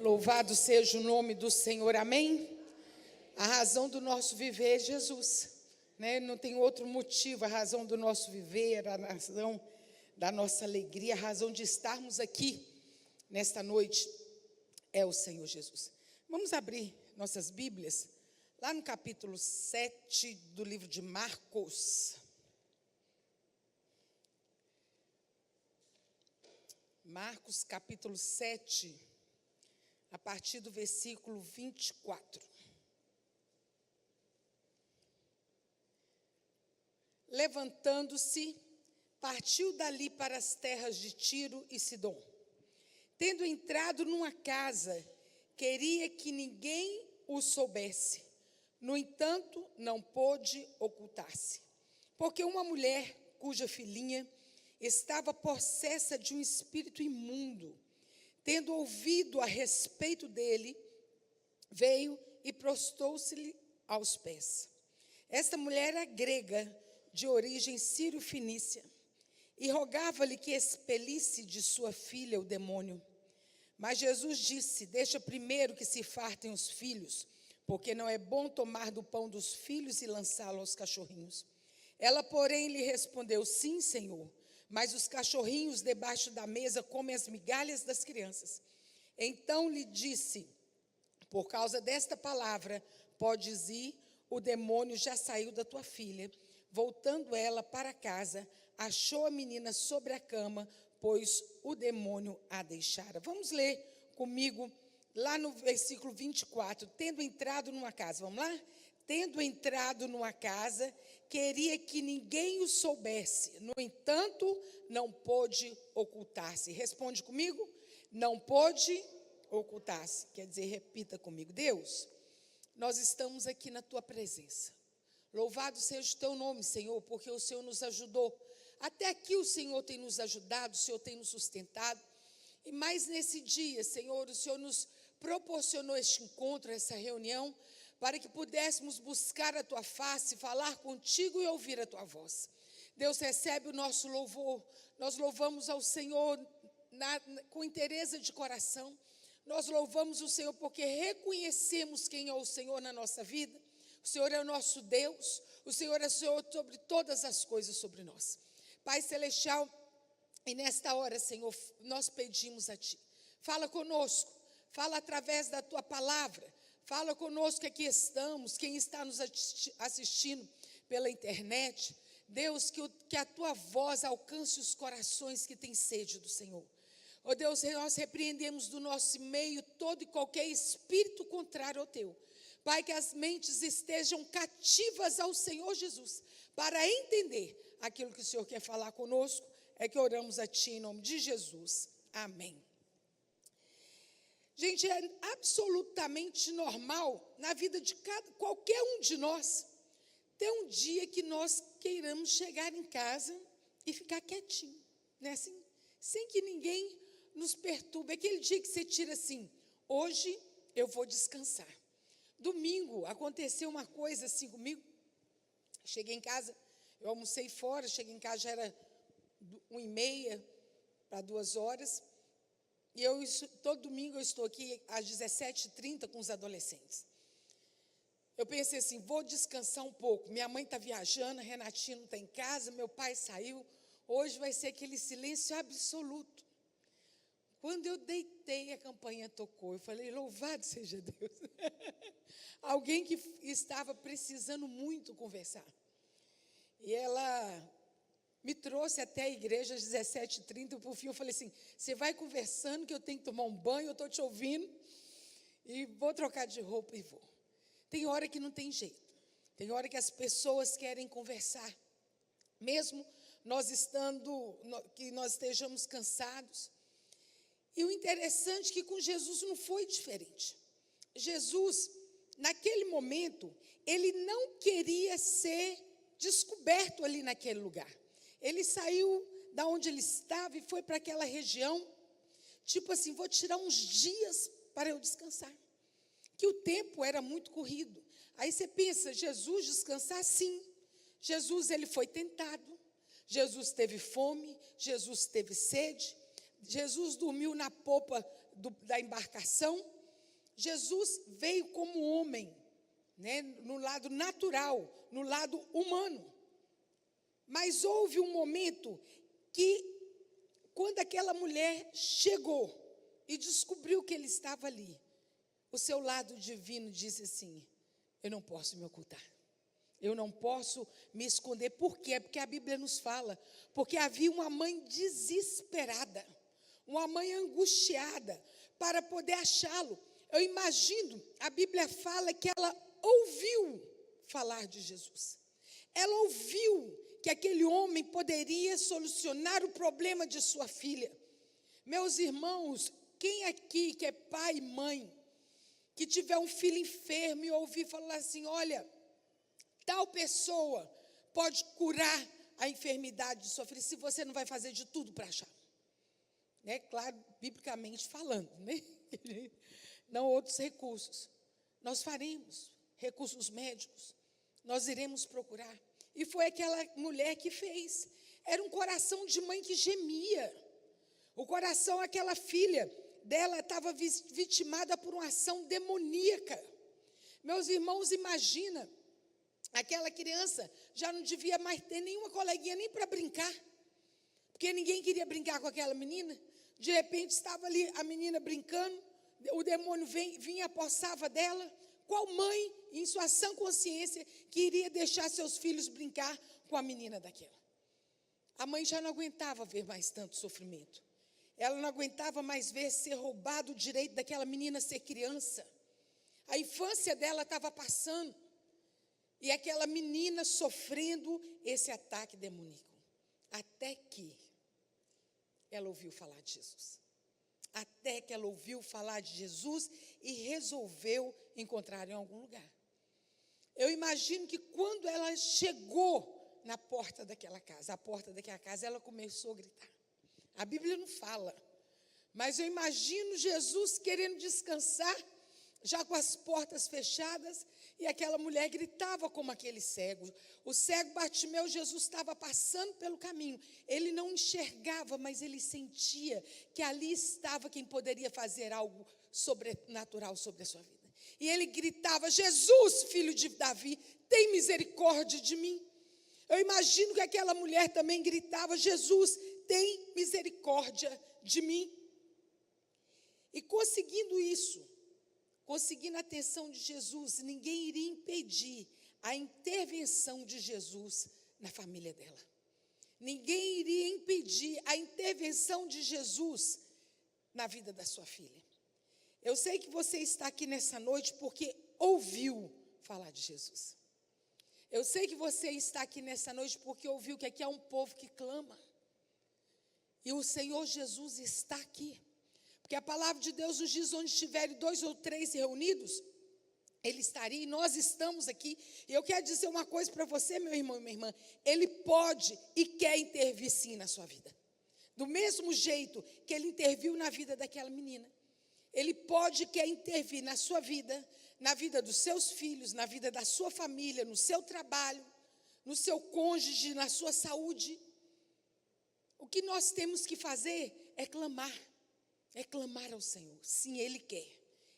Louvado seja o nome do Senhor, amém? A razão do nosso viver é Jesus, né? Não tem outro motivo, a razão do nosso viver, a razão da nossa alegria, a razão de estarmos aqui nesta noite é o Senhor Jesus. Vamos abrir nossas Bíblias, lá no capítulo 7 do livro de Marcos. Marcos, capítulo 7, a partir do versículo 24. Levantando-se, partiu dali para as terras de Tiro e Sidom. Tendo entrado numa casa, queria que ninguém o soubesse. No entanto, não pôde ocultar-se, porque uma mulher cuja filhinha estava possessa de um espírito imundo, tendo ouvido a respeito dele, veio e prostou-se-lhe aos pés. Esta mulher era grega, de origem sírio-fenícia, e rogava-lhe que expelisse de sua filha o demônio. Mas Jesus disse: deixa primeiro que se fartem os filhos, porque não é bom tomar do pão dos filhos e lançá-lo aos cachorrinhos. Ela, porém, lhe respondeu: sim, Senhor, mas os cachorrinhos debaixo da mesa comem as migalhas das crianças. Então lhe disse: por causa desta palavra, podes ir, o demônio já saiu da tua filha. Voltando ela para casa, achou a menina sobre a cama, pois o demônio a deixara. Vamos ler comigo lá no versículo 24. Tendo entrado numa casa, vamos lá? Tendo entrado numa casa, queria que ninguém o soubesse. No entanto, não pôde ocultar-se. Responde comigo. Não pôde ocultar-se. Quer dizer, repita comigo. Deus, nós estamos aqui na tua presença. Louvado seja o teu nome, Senhor, porque o Senhor nos ajudou. Até aqui o Senhor tem nos ajudado, o Senhor tem nos sustentado. E mais nesse dia, Senhor, o Senhor nos proporcionou este encontro, essa reunião, para que pudéssemos buscar a tua face, falar contigo e ouvir a tua voz. Deus, recebe o nosso louvor. Nós louvamos ao Senhor com inteireza de coração. Nós louvamos o Senhor porque reconhecemos quem é o Senhor na nossa vida. O Senhor é o nosso Deus, o Senhor é o Senhor sobre todas as coisas sobre nós. Pai Celestial, e nesta hora, Senhor, nós pedimos a Ti. Fala conosco, fala através da Tua palavra, fala conosco que aqui estamos, quem está nos assistindo pela internet. Deus, que a Tua voz alcance os corações que têm sede do Senhor. Ó Deus, nós repreendemos do nosso meio todo e qualquer espírito contrário ao Teu. Pai, que as mentes estejam cativas ao Senhor Jesus, para entender aquilo que o Senhor quer falar conosco, é que oramos a Ti em nome de Jesus. Amém. Gente, é absolutamente normal na vida de qualquer um de nós, ter um dia que nós queiramos chegar em casa e ficar quietinho, né? Assim, sem que ninguém nos perturbe. Aquele dia que você tira assim, hoje eu vou descansar. Domingo aconteceu uma coisa assim comigo. Cheguei em casa, eu almocei fora, cheguei em casa, já era 1h30 para 2h. E todo domingo eu estou aqui às 17h30 com os adolescentes. Eu pensei assim, vou descansar um pouco. Minha mãe está viajando, a Renatinha não está em casa, meu pai saiu. Hoje vai ser aquele silêncio absoluto. Quando eu deitei, a campainha tocou. Eu falei, louvado seja Deus. Alguém que estava precisando muito conversar. E ela me trouxe até a igreja às 17h30. Por fim, eu falei assim, você vai conversando que eu tenho que tomar um banho, eu estou te ouvindo. E vou trocar de roupa e vou. Tem hora que não tem jeito. Tem hora que as pessoas querem conversar. Mesmo que nós estejamos cansados. E o interessante é que com Jesus não foi diferente. Jesus, naquele momento, ele não queria ser descoberto ali naquele lugar. Ele saiu da onde ele estava e foi para aquela região, tipo assim, vou tirar uns dias para eu descansar. Que o tempo era muito corrido. Aí você pensa, Jesus descansar? Sim. Jesus, ele foi tentado. Jesus teve fome, Jesus teve sede. Jesus dormiu na popa da embarcação, Jesus veio como homem, né, no lado natural, no lado humano. Mas houve um momento que, quando aquela mulher chegou e descobriu que ele estava ali, o seu lado divino disse assim: eu não posso me ocultar. Eu não posso me esconder. Por quê? Porque a Bíblia nos fala. Porque havia uma mãe desesperada, uma mãe angustiada para poder achá-lo. Eu imagino, a Bíblia fala que ela ouviu falar de Jesus. Ela ouviu que aquele homem poderia solucionar o problema de sua filha. Meus irmãos, quem aqui que é pai e mãe, que tiver um filho enfermo e ouvir falar assim: olha, tal pessoa pode curar a enfermidade de sua filha, se você não vai fazer de tudo para achar. Né? Claro, biblicamente falando, né? Não outros recursos. Nós faremos recursos médicos, nós iremos procurar. E foi aquela mulher que fez. Era um coração de mãe que gemia. O coração, aquela filha dela estava vitimada por uma ação demoníaca. Meus irmãos, imagina, aquela criança já não devia mais ter nenhuma coleguinha nem para brincar, porque ninguém queria brincar com aquela menina. De repente estava ali a menina brincando, o demônio vinha, apossava dela. Qual mãe, em sua sã consciência, que iria deixar seus filhos brincar com a menina daquela? A mãe já não aguentava ver mais tanto sofrimento. Ela não aguentava mais ver ser roubado o direito daquela menina ser criança. A infância dela estava passando. E aquela menina sofrendo esse ataque demoníaco. Até que ela ouviu falar de Jesus. Até que ela ouviu falar de Jesus e resolveu encontrar em algum lugar. Eu imagino que quando ela chegou na porta daquela casa, a porta daquela casa, ela começou a gritar. A Bíblia não fala, mas eu imagino Jesus querendo descansar, já com as portas fechadas, e aquela mulher gritava como aquele cego. O cego Bartimeu, Jesus estava passando pelo caminho. Ele não enxergava, mas ele sentia que ali estava quem poderia fazer algo sobrenatural sobre a sua vida. E ele gritava: Jesus, filho de Davi, tem misericórdia de mim. Eu imagino que aquela mulher também gritava: Jesus, tem misericórdia de mim. E conseguindo isso, conseguindo a atenção de Jesus, ninguém iria impedir a intervenção de Jesus na família dela. Ninguém iria impedir a intervenção de Jesus na vida da sua filha. Eu sei que você está aqui nessa noite porque ouviu falar de Jesus. Eu sei que você está aqui nessa noite porque ouviu que aqui há um povo que clama. E o Senhor Jesus está aqui. Porque a palavra de Deus nos diz: onde estiverem 2 ou 3 reunidos, Ele estaria, e nós estamos aqui. E eu quero dizer uma coisa para você, meu irmão e minha irmã: Ele pode e quer intervir sim na sua vida. Do mesmo jeito que Ele interviu na vida daquela menina, Ele pode e quer intervir na sua vida, na vida dos seus filhos, na vida da sua família, no seu trabalho, no seu cônjuge, na sua saúde. O que nós temos que fazer é clamar ao Senhor. Sim, Ele quer.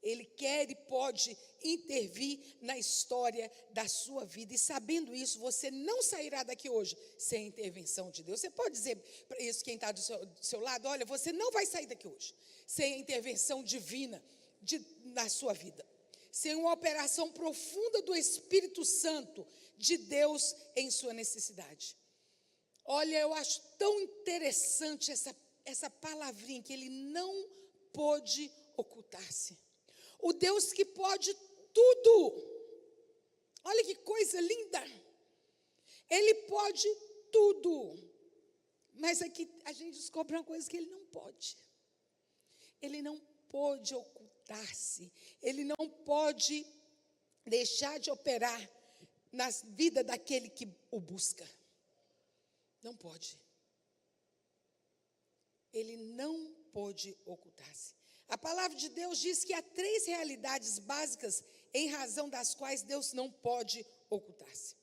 Ele quer e pode intervir na história da sua vida. E sabendo isso, você não sairá daqui hoje sem a intervenção de Deus. Você pode dizer para isso quem está do seu lado: olha, você não vai sair daqui hoje sem a intervenção divina na sua vida. Sem uma operação profunda do Espírito Santo de Deus em sua necessidade. Olha, eu acho tão interessante essa palavrinha, que Ele não pôde ocultar-se. O Deus que pode tudo. Olha que coisa linda. Ele pode tudo. Mas aqui a gente descobre uma coisa que Ele não pode. Ele não pode ocultar-se. Ele não pode deixar de operar na vida daquele que o busca. Não pode. Ele não pôde ocultar-se. A palavra de Deus diz que há 3 realidades básicas em razão das quais Deus não pode ocultar-se.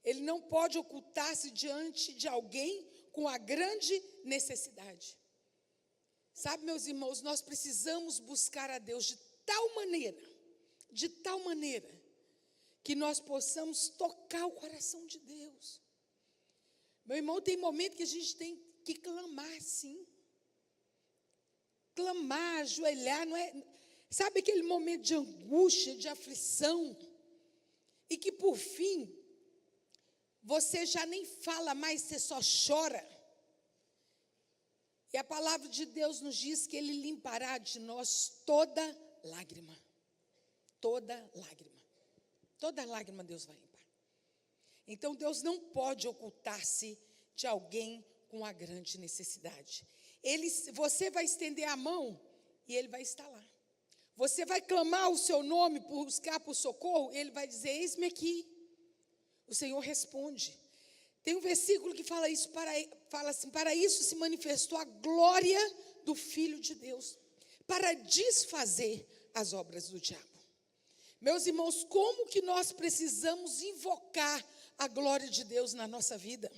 Ele não pode ocultar-se diante de alguém com a grande necessidade. Sabe, meus irmãos, nós precisamos buscar a Deus de tal maneira, que nós possamos tocar o coração de Deus. Meu irmão, tem momento que a gente tem que clamar, sim. Clamar, ajoelhar, não é? Sabe aquele momento de angústia, de aflição, e que por fim, você já nem fala mais, você só chora. E a palavra de Deus nos diz que Ele limpará de nós toda lágrima. Toda lágrima. Toda lágrima Deus vai limpar. Então Deus não pode ocultar-se de alguém com uma grande necessidade. Você vai estender a mão e Ele vai estar lá. Você vai clamar o seu nome, buscar por socorro, Ele vai dizer, eis-me aqui. O Senhor responde. Tem um versículo que fala assim, para isso se manifestou a glória do Filho de Deus, para desfazer as obras do diabo. Meus irmãos, como que nós precisamos invocar a glória de Deus na nossa vida?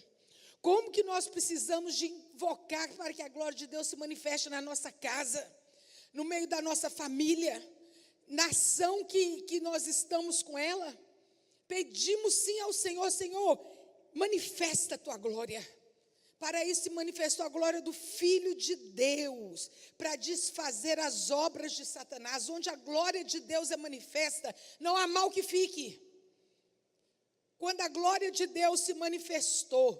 Como que nós precisamos de invocar para que a glória de Deus se manifeste na nossa casa, no meio da nossa família, na ação que nós estamos com ela? Pedimos sim ao Senhor, Senhor, manifesta a tua glória. Para isso se manifestou a glória do Filho de Deus, para desfazer as obras de Satanás. Onde a glória de Deus é manifesta, não há mal que fique. Quando a glória de Deus se manifestou,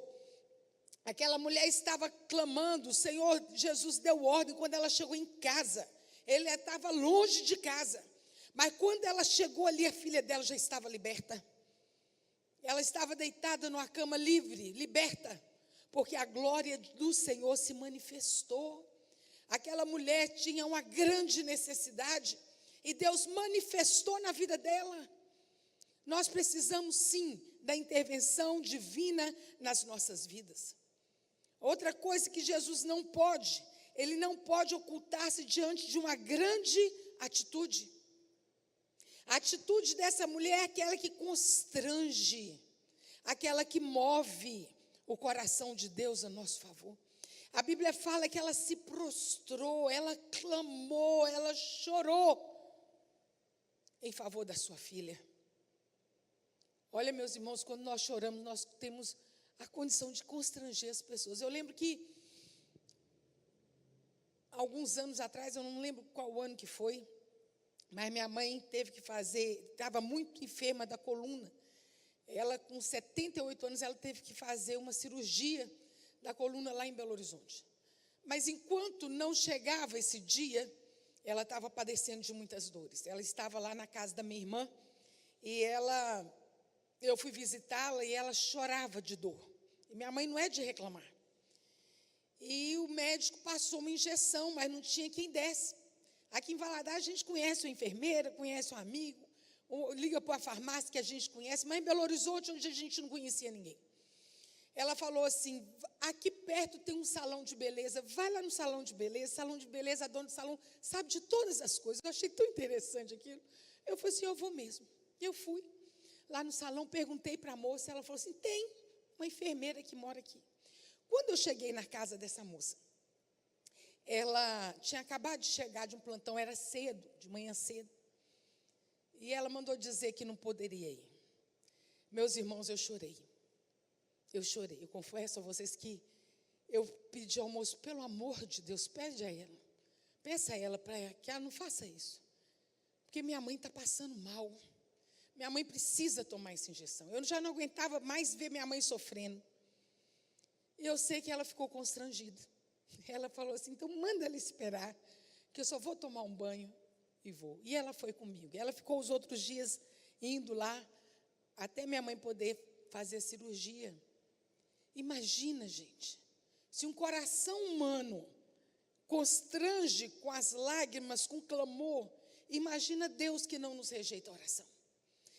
aquela mulher estava clamando, o Senhor Jesus deu ordem quando ela chegou em casa. Ele estava longe de casa, mas quando ela chegou ali, a filha dela já estava liberta. Ela estava deitada numa cama livre, liberta, porque a glória do Senhor se manifestou. Aquela mulher tinha uma grande necessidade e Deus manifestou na vida dela. Nós precisamos sim da intervenção divina nas nossas vidas. Outra coisa que Jesus não pode, Ele não pode ocultar-se diante de uma grande atitude. A atitude dessa mulher é aquela que constrange, aquela que move o coração de Deus a nosso favor. A Bíblia fala que ela se prostrou, ela clamou, ela chorou em favor da sua filha. Olha, meus irmãos, quando nós choramos, nós temos a condição de constranger as pessoas. Eu lembro que, alguns anos atrás, eu não lembro qual ano que foi, mas minha mãe teve que fazer, estava muito enferma da coluna. Ela, com 78 anos, ela teve que fazer uma cirurgia da coluna lá em Belo Horizonte. Mas enquanto não chegava esse dia, ela estava padecendo de muitas dores. Ela estava lá na casa da minha irmã e eu fui visitá-la e ela chorava de dor. E minha mãe não é de reclamar. E o médico passou uma injeção, mas não tinha quem desse. Aqui em Valadares a gente conhece uma enfermeira, conhece um amigo, liga para a farmácia que a gente conhece, mas em Belo Horizonte, onde a gente não conhecia ninguém. Ela falou assim, aqui perto tem um salão de beleza, vai lá no salão de beleza, a dona do salão sabe de todas as coisas. Eu achei tão interessante aquilo. Eu falei assim, eu vou mesmo. Eu fui lá no salão, perguntei para a moça, ela falou assim, tem uma enfermeira que mora aqui. Quando eu cheguei na casa dessa moça, ela tinha acabado de chegar de um plantão, era cedo, de manhã cedo. E ela mandou dizer que não poderia ir. Meus irmãos, eu chorei. Eu confesso a vocês que eu pedi ao moço, pelo amor de Deus, pede a ela. Peça a ela para que ela não faça isso. Porque minha mãe está passando mal. Minha mãe precisa tomar essa injeção. Eu já não aguentava mais ver minha mãe sofrendo. E eu sei que ela ficou constrangida. Ela falou assim, então manda ela esperar, que eu só vou tomar um banho e vou. E ela foi comigo. Ela ficou os outros dias indo lá, até minha mãe poder fazer a cirurgia. Imagina, gente, se um coração humano constrange com as lágrimas, com clamor, imagina Deus que não nos rejeita a oração.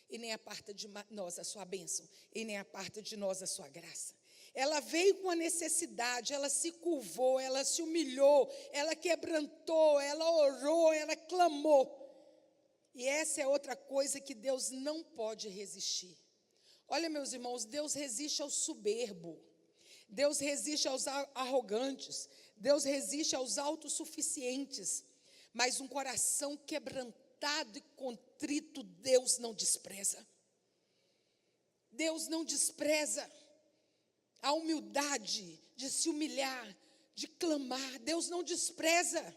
E nem aparta de nós a sua bênção, e nem aparta de nós a sua graça. Ela veio com a necessidade, ela se curvou, ela se humilhou, ela quebrantou, ela orou, ela clamou. E essa é outra coisa que Deus não pode resistir. Olha, meus irmãos, Deus resiste ao soberbo, Deus resiste aos arrogantes, Deus resiste aos autossuficientes, mas um coração quebrantado quebrantado e contrito, Deus não despreza. Deus não despreza a humildade de se humilhar, de clamar. Deus não despreza.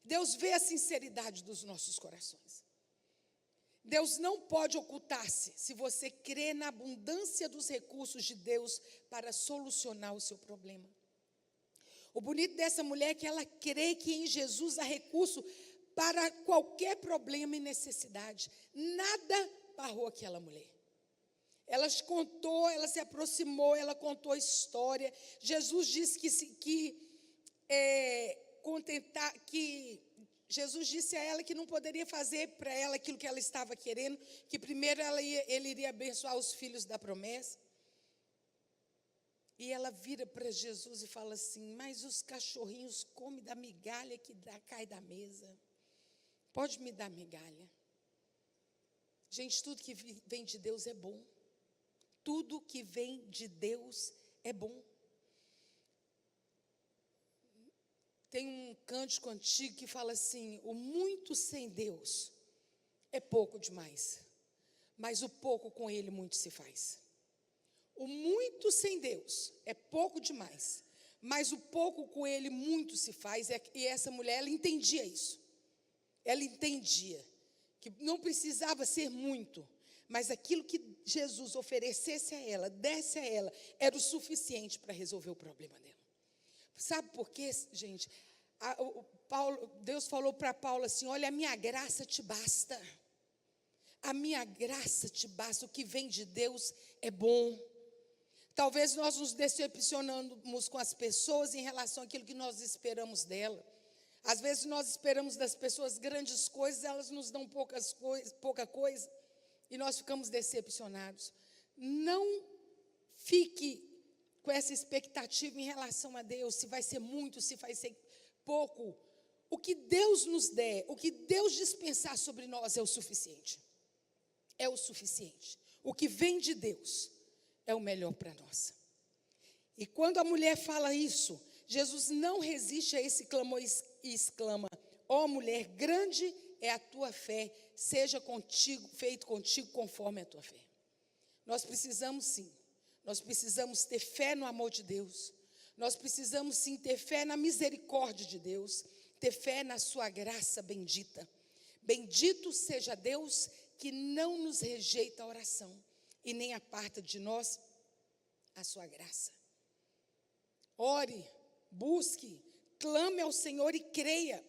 Deus vê a sinceridade dos nossos corações. Deus não pode ocultar-se se você crê na abundância dos recursos de Deus para solucionar o seu problema. O bonito dessa mulher é que ela crê que em Jesus há recurso para qualquer problema e necessidade. Nada barrou aquela mulher. Ela contou, ela se aproximou, ela contou a história. Jesus disse Jesus disse a ela que não poderia fazer para ela aquilo que ela estava querendo, que primeiro ele iria abençoar os filhos da promessa. E ela vira para Jesus e fala assim: mas os cachorrinhos comem da migalha que cai da mesa. Pode me dar migalha? Gente, tudo que vem de Deus é bom. Tudo que vem de Deus é bom. Tem um cântico antigo que fala assim: o muito sem Deus é pouco demais, mas o pouco com Ele muito se faz. O muito sem Deus é pouco demais, mas o pouco com Ele muito se faz. E essa mulher, ela entendia isso. Ela entendia que não precisava ser muito, mas aquilo que Jesus oferecesse a ela, desse a ela, era o suficiente para resolver o problema dela. Sabe por quê, gente? Deus falou para Paulo assim: olha, a minha graça te basta. A minha graça te basta. O que vem de Deus é bom. Talvez nós nos decepcionamos com as pessoas em relação àquilo que nós esperamos dela. Às vezes nós esperamos das pessoas grandes coisas, elas nos dão pouca coisa, e nós ficamos decepcionados. Não fique com essa expectativa em relação a Deus, se vai ser muito, se vai ser pouco. O que Deus nos der, o que Deus dispensar sobre nós é o suficiente. É o suficiente. O que vem de Deus é o melhor para nós. E quando a mulher fala isso, Jesus não resiste a esse clamor e exclama: ó mulher, grande é a tua fé, seja feito contigo conforme a tua fé. Nós precisamos sim, nós precisamos ter fé no amor de Deus. Nós precisamos sim ter fé na misericórdia de Deus, ter fé na sua graça bendita. Bendito seja Deus que não nos rejeita a oração e nem aparta de nós a sua graça. Ore, busque, clame ao Senhor e creia.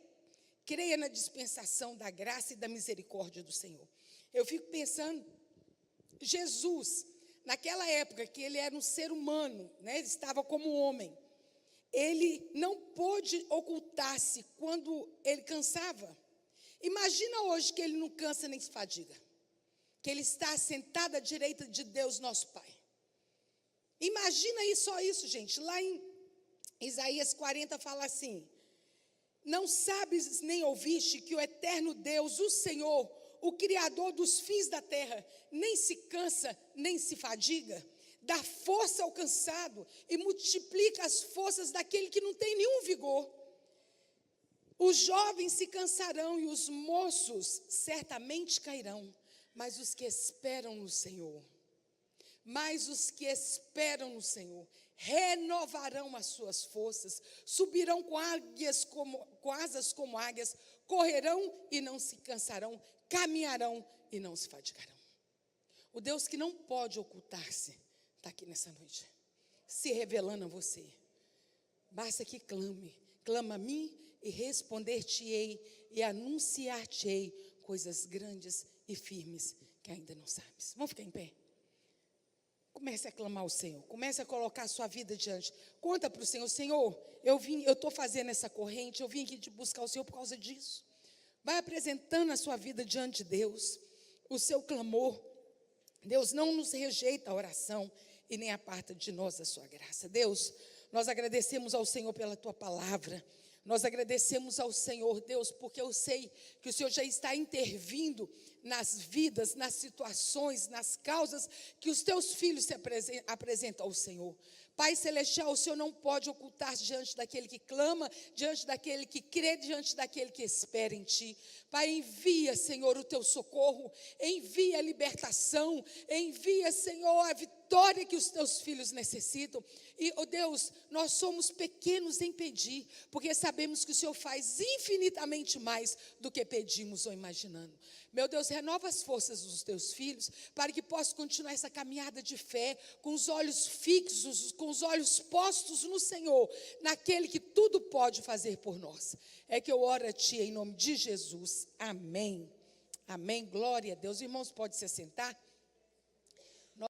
Creia na dispensação da graça e da misericórdia do Senhor. Eu fico pensando, Jesus, naquela época que ele era um ser humano, né, ele estava como homem, ele não pôde ocultar-se quando ele cansava. Imagina hoje que ele não cansa nem se fadiga, que ele está sentado à direita de Deus nosso Pai. Imagina aí só isso, gente. Lá em Isaías 40 fala assim: não sabes nem ouviste que o eterno Deus, o Senhor, o Criador dos fins da terra, nem se cansa, nem se fadiga? Dá força ao cansado e multiplica as forças daquele que não tem nenhum vigor. Os jovens se cansarão e os moços certamente cairão, mas os que esperam no Senhor, renovarão as suas forças, subirão com asas como águias, correrão e não se cansarão, caminharão e não se fadigarão. O Deus que não pode ocultar-se está aqui nessa noite, se revelando a você. Basta que clama a mim e responder-te-ei e anunciar-te-ei coisas grandes e firmes que ainda não sabes. Vamos ficar em pé? Comece a clamar ao Senhor, comece a colocar a sua vida diante. Conta para o Senhor: Senhor, eu estou fazendo essa corrente, eu vim aqui te buscar o Senhor por causa disso. Vai apresentando a sua vida diante de Deus, o seu clamor. Deus não nos rejeita a oração e nem aparta de nós a sua graça. Deus, nós agradecemos ao Senhor pela tua palavra. Nós agradecemos ao Senhor, Deus, porque eu sei que o Senhor já está intervindo nas vidas, nas situações, nas causas que os teus filhos se apresentam ao Senhor. Pai Celestial, o Senhor não pode ocultar-se diante daquele que clama, diante daquele que crê, diante daquele que espera em Ti. Pai, envia, Senhor, o Teu socorro, envia a libertação, envia, Senhor, a vitória que os Teus filhos necessitam. E, oh Deus, nós somos pequenos em pedir, porque sabemos que o Senhor faz infinitamente mais do que pedimos ou imaginando. Meu Deus, renova as forças dos teus filhos, para que possam continuar essa caminhada de fé, com os olhos fixos, com os olhos postos no Senhor, naquele que tudo pode fazer por nós. É que eu oro a Ti em nome de Jesus. Amém. Amém. Glória a Deus. Irmãos, pode se assentar.